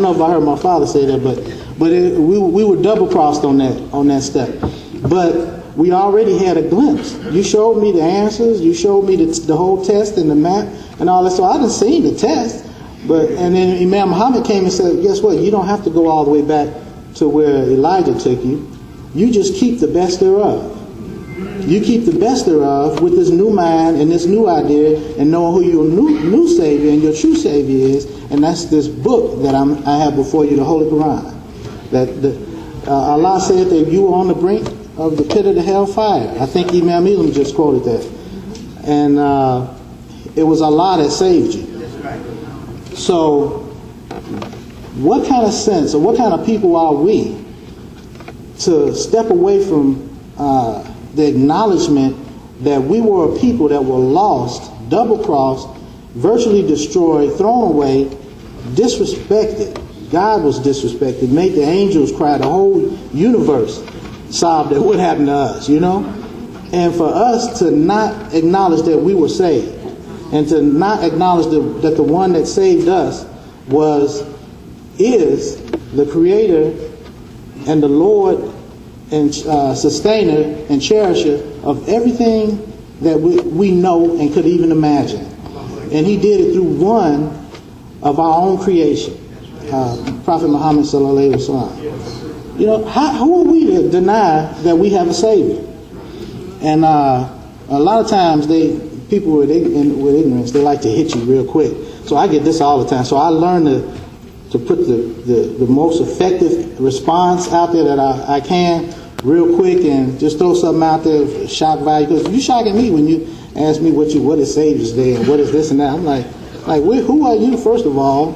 I don't know if I heard my father say that, but we were double crossed on that step. But we already had a glimpse. You showed me the answers. You showed me the whole test and the map and all that. So I didn't see the test. And then Imam Muhammad came and said, guess what? You don't have to go all the way back to where Elijah took you. You just keep the best thereof. You keep the best thereof with this new mind and this new idea and knowing who your new Savior and your true Savior is. And that's this book that I have before you, the Holy Quran. Allah said that you were on the brink of the pit of the hellfire. I think Imam just quoted that. And it was Allah that saved you. So what kind of sense or what kind of people are we to step away from the acknowledgement that we were a people that were lost, double-crossed, virtually destroyed, thrown away, disrespected. God was disrespected, made the angels cry, the whole universe sobbed at what happened to us, you know? And for us to not acknowledge that we were saved, and to not acknowledge that the one that saved us is the Creator and the Lord and sustainer and cherisher of everything that we know and could even imagine. And he did it through one of our own creation, Prophet Muhammad sallallahu alaihi wasallam. You know, who are we to deny that we have a Savior? And a lot of times people with ignorance, they like to hit you real quick. So I get this all the time. So I learn to put the most effective response out there that I can real quick and just throw something out there for shock value. Because you're shocking me when you ask me what is Savior's Day and what is this and that. I'm like who are you, first of all?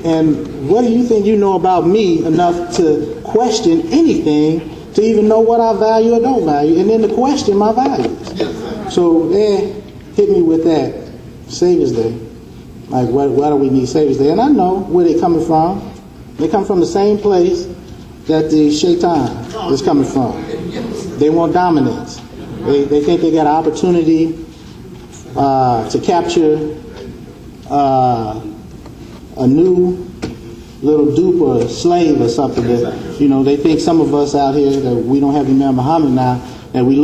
And what do you think you know about me enough to question anything, to even know what I value or don't value, and then to question my values? So they hit me with that Savior's Day. Like, why do we need Savior's Day? And I know where they're coming from. They come from the same place that the shaitan is coming from. They want dominance. They think they got an opportunity to capture a new little dupe or slave or something. That, you know, they think some of us out here that we don't have Imam Muhammad now, that we've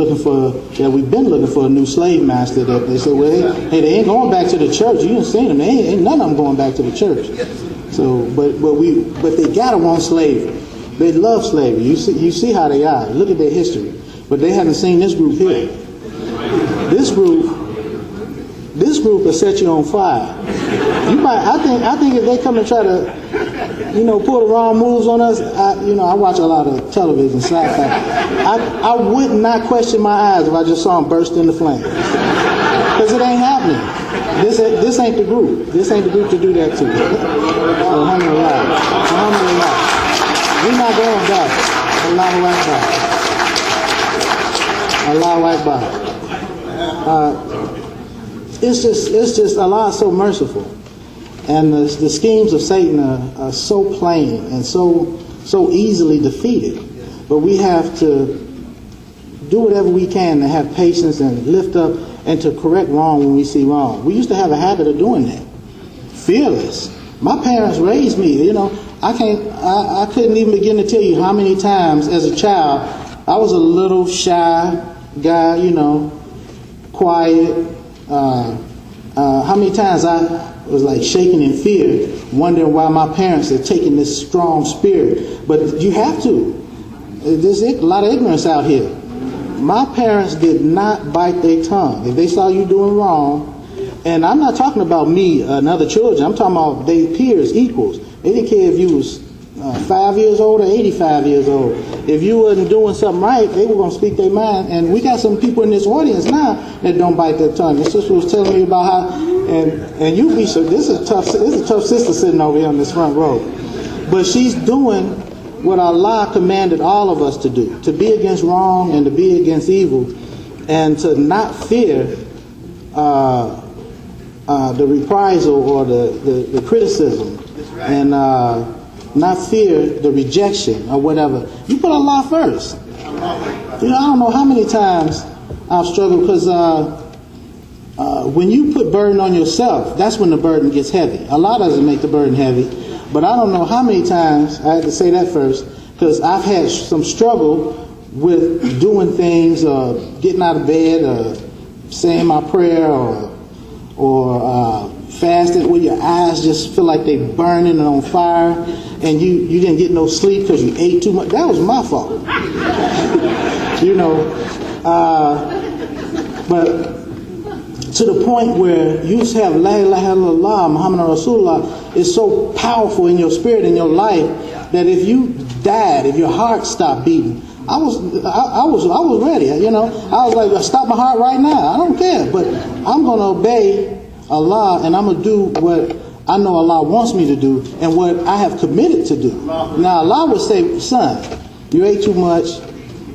been looking for a new slave master. That they say, well, hey, they ain't going back to the church. You ain't seen them. Ain't none of them going back to the church. So, but they gotta want slavery. They love slavery. You see how they are. Look at their history. But they haven't seen this group here. This group will set you on fire. I think if they come and try to, pull the wrong moves on us, I watch a lot of television, sci-fi. I would not question my eyes if I just saw them burst into flames. Because it ain't happening. This ain't the group. This ain't the group to do that to. So, alhamdulillah. We're not going back. Allahu Akbar. It's just Allah is so merciful, and the schemes of Satan are so plain and so easily defeated. But we have to do whatever we can to have patience and lift up and to correct wrong when we see wrong. We used to have a habit of doing that. Fearless. My parents raised me. I couldn't even begin to tell you how many times as a child I was a little shy guy, quiet. How many times I was like shaking in fear, wondering why my parents had taken this strong spirit. But you have to. There's a lot of ignorance out here. My parents did not bite their tongue. If they saw you doing wrong, and I'm not talking about me and other children, I'm talking about their peers, equals. They didn't care if you was 5 years old or 85 years old. If you wasn't doing something right, they were going to speak their mind. And we got some people in this audience now that don't bite their tongue. The sister was telling me about how, and you be so. This is a tough sister sitting over here on this front row, but she's doing what Allah commanded all of us to do: to be against wrong and to be against evil, and to not fear the reprisal or the criticism, and not fear the rejection or whatever. You put Allah first. I don't know how many times I've struggled because when you put burden on yourself, that's when the burden gets heavy. Allah doesn't make the burden heavy. But I don't know how many times, I had to say that first, because I've had some struggle with doing things, getting out of bed, saying my prayer, or fasting where your eyes just feel like they burning and on fire, and you didn't get no sleep because you ate too much. That was my fault. You know, but to the point where you just have La ilaha illallah, Muhammad Rasulullah is so powerful in your spirit, in your life, that if you died, if your heart stopped beating, I was ready, you know. I was like, stop my heart right now. I don't care, but I'm going to obey Allah, and I'm going to do what I know Allah wants me to do and what I have committed to do. Now, Allah would say, son, you ate too much,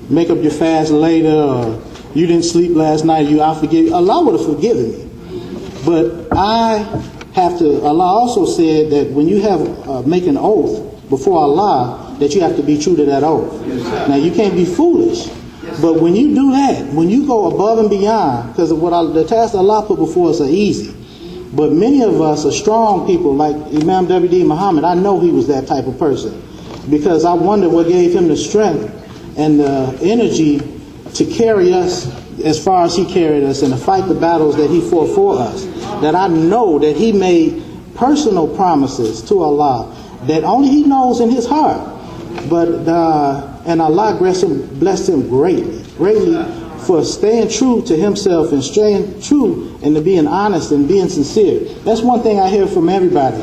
make up your fast later, or you didn't sleep last night, I'll forgive you. Allah would have forgiven me. But I have to, Allah also said that when you have make an oath before Allah, that you have to be true to that oath. Now, you can't be foolish. But when you do that, when you go above and beyond, because of the tasks Allah put before us are easy. But many of us are strong people, like Imam Deen Mohammed. I know he was that type of person, because I wonder what gave him the strength and the energy to carry us as far as he carried us and to fight the battles that he fought for us. That I know that he made personal promises to Allah that only he knows in his heart. But and Allah blessed him greatly for staying true to himself and staying true and to being honest and being sincere. That's one thing I hear from everybody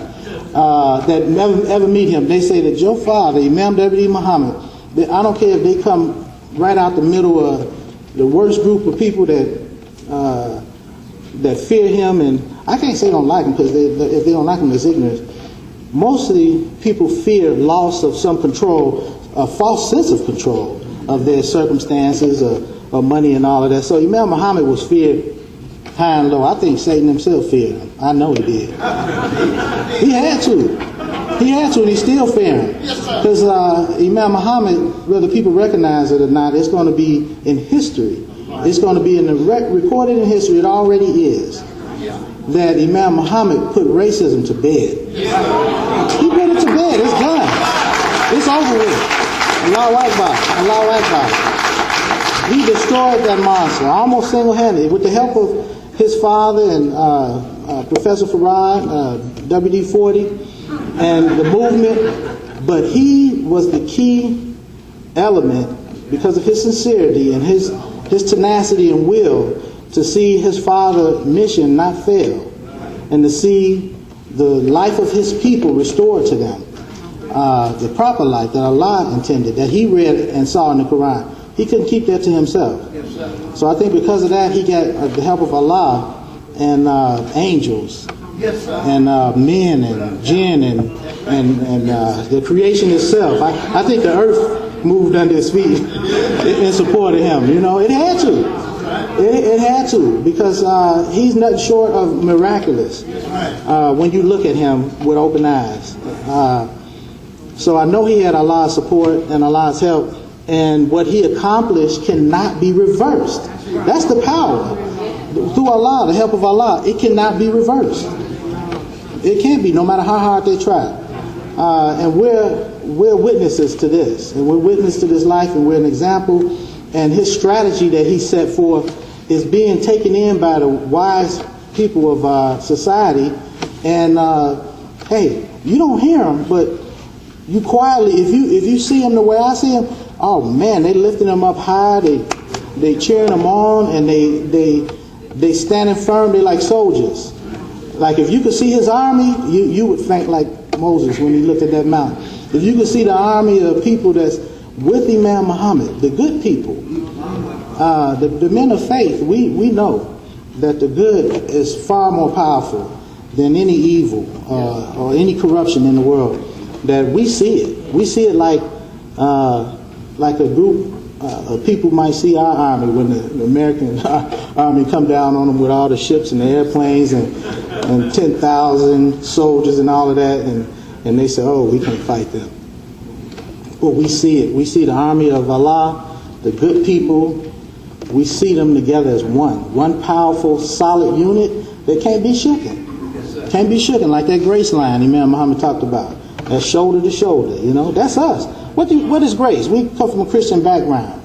that ever meet him. They say that your father, Imam Deen Mohammed, I don't care if they come right out the middle of the worst group of people that fear him, and I can't say don't like him, because if they don't like him, it's ignorance. Mostly people fear loss of some control, a false sense of control of their circumstances or money and all of that. So Imam Muhammad was feared high and low. I think Satan himself feared him. I know he did. He had to, and he still feared him. Because Imam Muhammad, whether people recognize it or not, it's going to be in history. It's going to be recorded in history. It already is. That Imam Muhammad put racism to bed. He put it to bed. It's done. It's over with. Allahu Akbar. Allahu Akbar. He destroyed that monster almost single-handed with the help of his father and Professor Farad, WD-40, and the movement. But he was the key element because of his sincerity and his tenacity and will to see his father's mission not fail, and to see the life of his people restored to them, the proper life that Allah intended, that he read and saw in the Quran. He couldn't keep that to himself. So I think because of that, he got the help of Allah and angels and men and jinn and the creation itself. I think the earth moved under his feet in support of him. You know, it had to. It had to, because he's nothing short of miraculous when you look at him with open eyes. So I know he had Allah's support and Allah's help, and what he accomplished cannot be reversed. That's the power. Through Allah, the help of Allah, it cannot be reversed. It can't be, no matter how hard they try. And we're witnesses to this, and we're witness to this life, and we're an example. And his strategy that he set forth is being taken in by the wise people of society. And hey, you don't hear him, but you quietly, if you see him the way I see him, oh man, they lifting him up high, they cheering him on, and they standing firm. They like soldiers. Like if you could see his army, you would think like Moses when he looked at that mountain. If you could see the army of people that's with Imam Muhammad, the good people, the men of faith, we know that the good is far more powerful than any evil or any corruption in the world. That we see it. We see it like a group of people might see our army when the American army come down on them with all the ships and the airplanes and 10,000 soldiers and all of that, and they say, oh, we can't fight them. Well, we see it. We see the army of Allah, the good people. We see them together as one powerful, solid unit that can't be shaken. Can't be shaken, like that grace line Imam Muhammad talked about. That's shoulder to shoulder, That's us. What is grace? We come from a Christian background.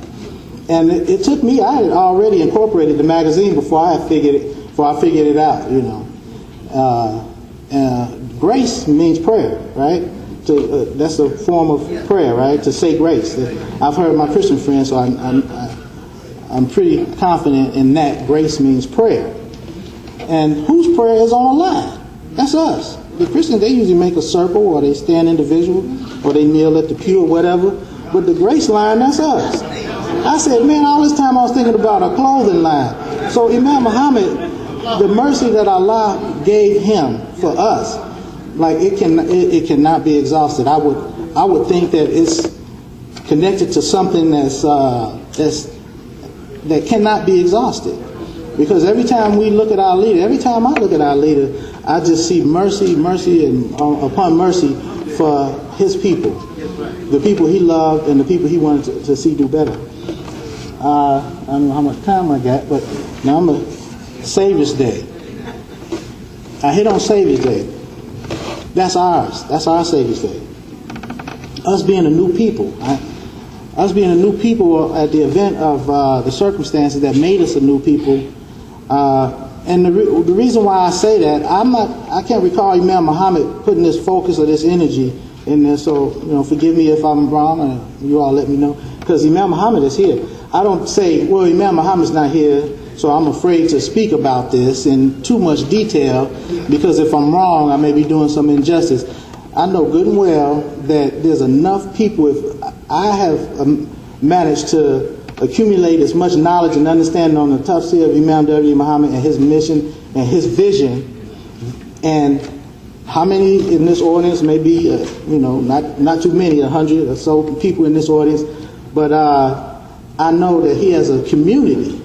And it took me, I had already incorporated the magazine before I figured it out, grace means prayer, right? That's a form of prayer, right? To say grace. I've heard my Christian friends, so I'm pretty confident in that. Grace means prayer. And whose prayer is online? That's us. The Christians, they usually make a circle, or they stand individual, or they kneel at the pew or whatever. But the grace line, that's us. I said, man, all this time I was thinking about a clothing line. So Imam Muhammad, the mercy that Allah gave him for us, like it cannot be exhausted. I would think that it's connected to something that cannot be exhausted. Because every time we look at our leader, every time I look at our leader, I just see mercy, and upon mercy for his people, the people he loved and the people he wanted to see do better. I don't know how much time I got, but now I'm a Savior's Day. I hit on Savior's Day. That's ours. That's our Savior's Day. Us being a new people. Us being a new people at the event of the circumstances that made us a new people. And the reason why I say that, I can't recall Imam Muhammad putting this focus or this energy in this. So, forgive me if I'm wrong, and you all let me know. Because Imam Muhammad is here. I don't say, well, Imam Muhammad's not here, so I'm afraid to speak about this in too much detail, because if I'm wrong, I may be doing some injustice. I know good and well that there's enough people. If I have managed to accumulate as much knowledge and understanding on the tafsir of Imam W. Muhammad and his mission and his vision, and how many in this audience, maybe, not too many, 100 or so people in this audience, but I know that he has a community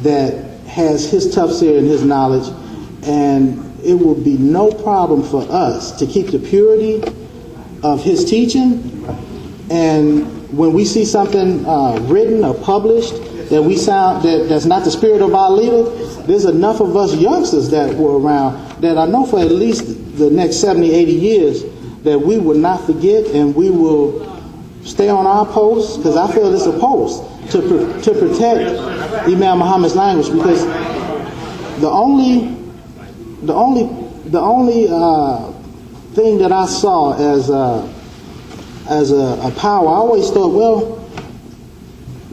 that has his tafsir and his knowledge, and it will be no problem for us to keep the purity of his teaching. And when we see something written or published that's not the spirit of our leader, there's enough of us youngsters that were around that I know for at least the next 70, 80 years that we will not forget, and we will stay on our posts, because I feel it's a post to protect Imam Muhammad's language, because the only thing that I saw as a power, I always thought, well,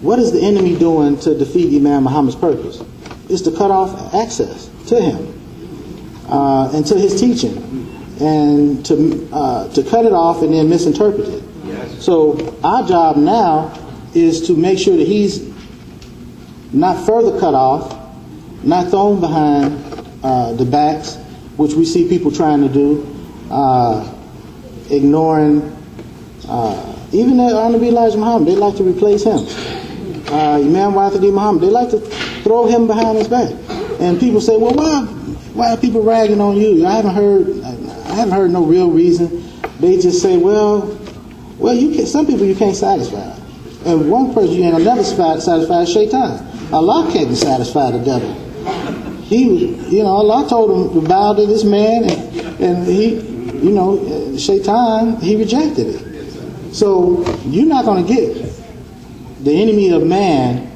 what is the enemy doing to defeat Imam Muhammad's purpose? It's to cut off access to him and to his teaching, and to cut it off and then misinterpret it. So our job now is to make sure that he's not further cut off, not thrown behind the backs, which we see people trying to do, ignoring even the Honorable Elijah Muhammad. They like to replace him. Imam Deen Mohammed, they like to throw him behind his back. And people say, well, why are people ragging on you? I haven't heard no real reason. They just say, well, some people you can't satisfy. And one person you ain't never satisfy is Shaitan. Allah can't satisfy the devil. Allah told him to bow to this man, and he, Shaitan, he rejected it. So you're not going to get the enemy of man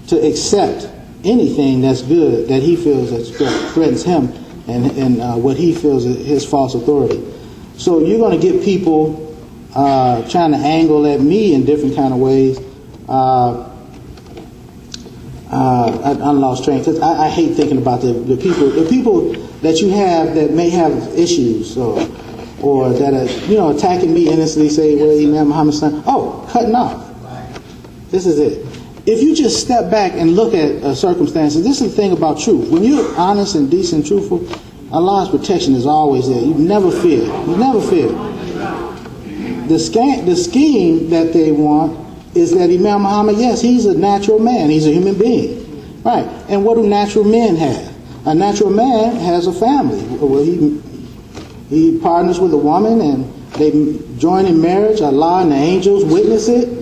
to accept anything that's good that he feels that threatens him and what he feels is his false authority. So you're going to get people trying to angle at me in different kind of ways. I lost train because I hate thinking about the people that you have that may have issues or that are attacking me innocently. Say, well, Imam Muhammad's son. Oh, cutting off. This is it. If you just step back and look at circumstances, this is the thing about truth. When you're honest and decent, and truthful, Allah's protection is always there. You never fear. You never fear. The scheme that they want is that Imam Muhammad, yes, he's a natural man. He's a human being. Right. And what do natural men have? A natural man has a family. Well, he partners with a woman and they join in marriage. Allah and the angels witness it.